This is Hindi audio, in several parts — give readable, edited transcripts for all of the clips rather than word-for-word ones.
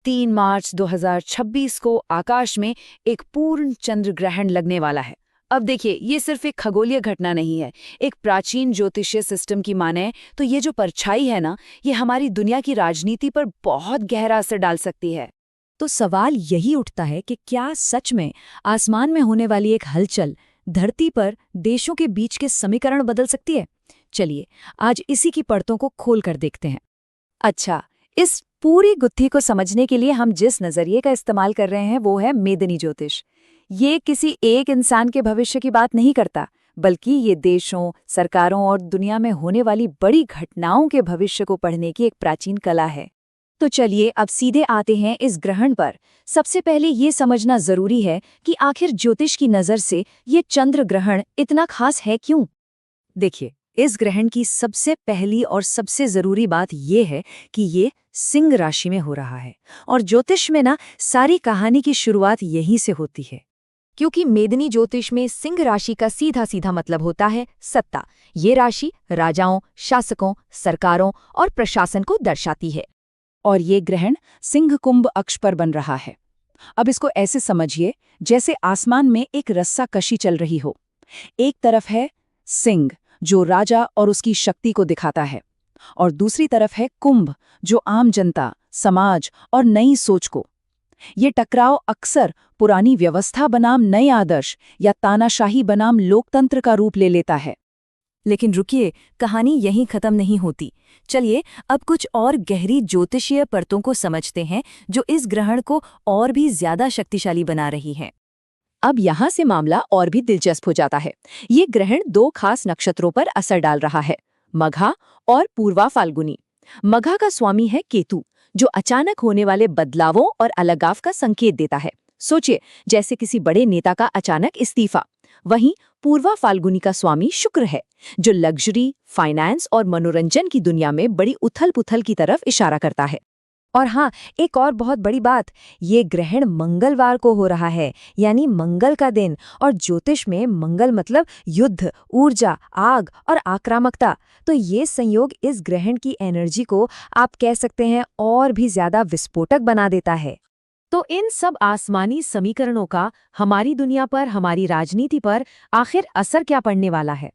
3 मार्च 2026 को आकाश में एक पूर्ण चंद्र ग्रहण लगने वाला है। अब देखिए, ये सिर्फ एक खगोलीय घटना नहीं है। एक प्राचीन ज्योतिषीय सिस्टम की माने तो ये जो परछाई है ना, ये हमारी दुनिया की राजनीति पर बहुत गहरा असर डाल सकती है। तो सवाल यही उठता है कि क्या सच में आसमान में होने वाली एक हलचल धरती पर देशों के बीच के समीकरण बदल सकती है? चलिए, आज इसी की परतों को खोल कर देखते हैं। अच्छा, इस पूरी गुत्थी को समझने के लिए हम जिस नजरिए का इस्तेमाल कर रहे हैं वो है मेदिनी ज्योतिष। ये किसी एक इंसान के भविष्य की बात नहीं करता, बल्कि ये देशों, सरकारों और दुनिया में होने वाली बड़ी घटनाओं के भविष्य को पढ़ने की एक प्राचीन कला है। तो चलिए अब सीधे आते हैं इस ग्रहण पर। सबसे पहले ये समझना जरूरी है कि आखिर ज्योतिष की नज़र से ये चंद्र ग्रहण इतना खास है क्यों? देखिए, इस ग्रहण की सबसे पहली और सबसे जरूरी बात ये है कि ये सिंह राशि में हो रहा है। और ज्योतिष में ना सारी कहानी की शुरुआत यहीं से होती है। क्योंकि मेदिनी ज्योतिष में सिंह राशि का सीधा सीधा मतलब होता है सत्ता। ये राशि राजाओं, शासकों, सरकारों और प्रशासन को दर्शाती है। और ये ग्रहण सिंह कुंभ अक्ष पर बन रहा है। अब इसको ऐसे समझिए जैसे आसमान में एक रस्साकशी चल रही हो। एक तरफ है सिंह, जो राजा और उसकी शक्ति को दिखाता है, और दूसरी तरफ है कुंभ, जो आम जनता, समाज और नई सोच को। ये टकराव अक्सर पुरानी व्यवस्था बनाम नए आदर्श या तानाशाही बनाम लोकतंत्र का रूप ले लेता है। लेकिन रुकिए, कहानी यहीं खत्म नहीं होती। चलिए अब कुछ और गहरी ज्योतिषीय परतों को समझते हैं जो इस ग्रहण को और भी ज्यादा शक्तिशाली बना रही हैं। अब यहाँ से मामला और भी दिलचस्प हो जाता है। ये ग्रहण दो खास नक्षत्रों पर असर डाल रहा है, मघा और पूर्वा फाल्गुनी। मघा का स्वामी है केतु, जो अचानक होने वाले बदलावों और अलगाव का संकेत देता है। सोचिए, जैसे किसी बड़े नेता का अचानक इस्तीफा। वहीं पूर्वा फाल्गुनी का स्वामी शुक्र है, जो लग्जरी, फाइनेंस और मनोरंजन की दुनिया में बड़ी उथल-पुथल की तरफ इशारा करता है। और हाँ, एक और बहुत बड़ी बात, ये ग्रहण मंगलवार को हो रहा है, यानी मंगल का दिन। और ज्योतिष में मंगल मतलब युद्ध, ऊर्जा, आग और आक्रामकता। तो ये संयोग इस ग्रहण की एनर्जी को आप कह सकते हैं और भी ज्यादा विस्फोटक बना देता है। तो इन सब आसमानी समीकरणों का हमारी दुनिया पर, हमारी राजनीति पर आखिर असर क्या पड़ने वाला है?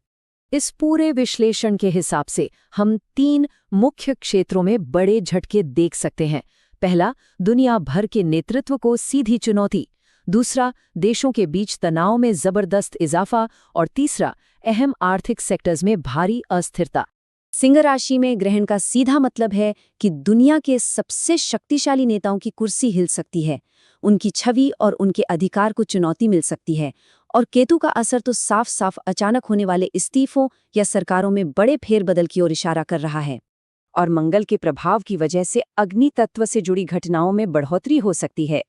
इस पूरे विश्लेषण के हिसाब से हम 3 मुख्य क्षेत्रों में बड़े झटके देख सकते हैं। पहला, दुनिया भर के नेतृत्व को सीधी चुनौती। दूसरा, देशों के बीच तनाव में जबरदस्त इजाफा। और तीसरा, अहम आर्थिक सेक्टर्स में भारी अस्थिरता। सिंह राशि में ग्रहण का सीधा मतलब है कि दुनिया के सबसे शक्तिशाली नेताओं की कुर्सी हिल सकती है, उनकी छवि और उनके अधिकार को चुनौती मिल सकती है। और केतु का असर तो साफ साफ अचानक होने वाले इस्तीफों या सरकारों में बड़े फेरबदल की ओर इशारा कर रहा है। और मंगल के प्रभाव की वजह से अग्नि तत्व से जुड़ी घटनाओं में बढ़ोतरी हो सकती है।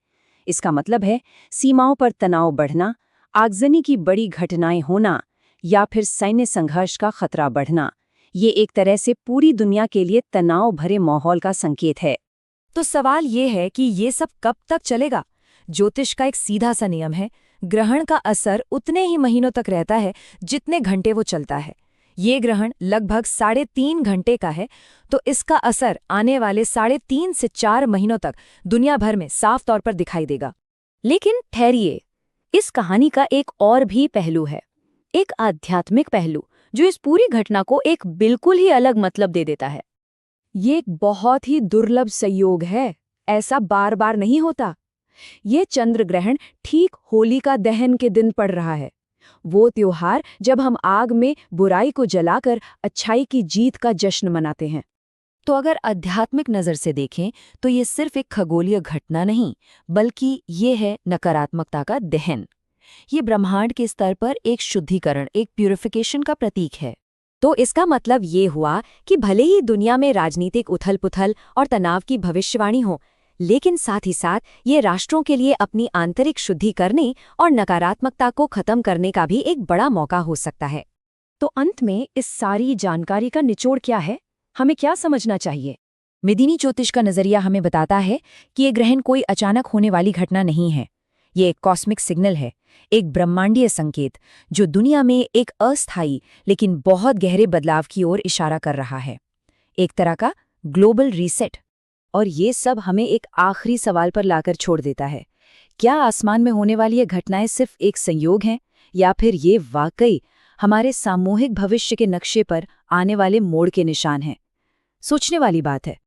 इसका मतलब है सीमाओं पर तनाव बढ़ना, आगजनी की बड़ी घटनाएं होना या फिर सैन्य संघर्ष का खतरा बढ़ना। ये एक तरह से पूरी दुनिया के लिए तनाव भरे माहौल का संकेत है। तो सवाल ये है कि ये सब कब तक चलेगा? ज्योतिष का एक सीधा सा नियम है, ग्रहण का असर उतने ही महीनों तक रहता है जितने घंटे वो चलता है। ये ग्रहण लगभग 3.5 घंटे का है, तो इसका असर आने वाले 3.5 से 4 महीनों तक दुनिया भर में साफ तौर पर दिखाई देगा। लेकिन ठहरिए, इस कहानी का एक और भी पहलू है, एक आध्यात्मिक पहलू, जो इस पूरी घटना को एक बिल्कुल ही अलग मतलब दे देता है। ये एक बहुत ही दुर्लभ संयोग है, ऐसा बार बार नहीं होता। ये चंद्र ग्रहण ठीक होलिका दहन के दिन पड़ रहा है, वो त्योहार जब हम आग में बुराई को जलाकर अच्छाई की जीत का जश्न मनाते हैं। तो अगर आध्यात्मिक नज़र से देखें तो ये सिर्फ एक खगोलीय घटना नहीं, बल्कि ये है नकारात्मकता का दहन। ये ब्रह्मांड के स्तर पर एक शुद्धिकरण, एक प्यूरिफिकेशन का प्रतीक है। तो इसका मतलब ये हुआ कि भले ही दुनिया में राजनीतिक उथल-पुथल और तनाव की भविष्यवाणी हो, लेकिन साथ ही साथ ये राष्ट्रों के लिए अपनी आंतरिक शुद्धि करने और नकारात्मकता को खत्म करने का भी एक बड़ा मौका हो सकता है। तो अंत में इस सारी जानकारी का निचोड़ क्या है? हमें क्या समझना चाहिए? मेदिनी ज्योतिष का नजरिया हमें बताता है कि ये ग्रहण कोई अचानक होने वाली घटना नहीं है। ये एक कॉस्मिक सिग्नल है, एक ब्रह्मांडीय संकेत जो दुनिया में एक अस्थायी लेकिन बहुत गहरे बदलाव की ओर इशारा कर रहा है। एक तरह का ग्लोबल रीसेट। और ये सब हमें एक आखिरी सवाल पर लाकर छोड़ देता है। क्या आसमान में होने वाली ये घटनाएं सिर्फ एक संयोग हैं, या फिर ये वाकई हमारे सामूहिक भविष्य के नक्शे पर आने वाले मोड़ के निशान हैं? सोचने वाली बात है।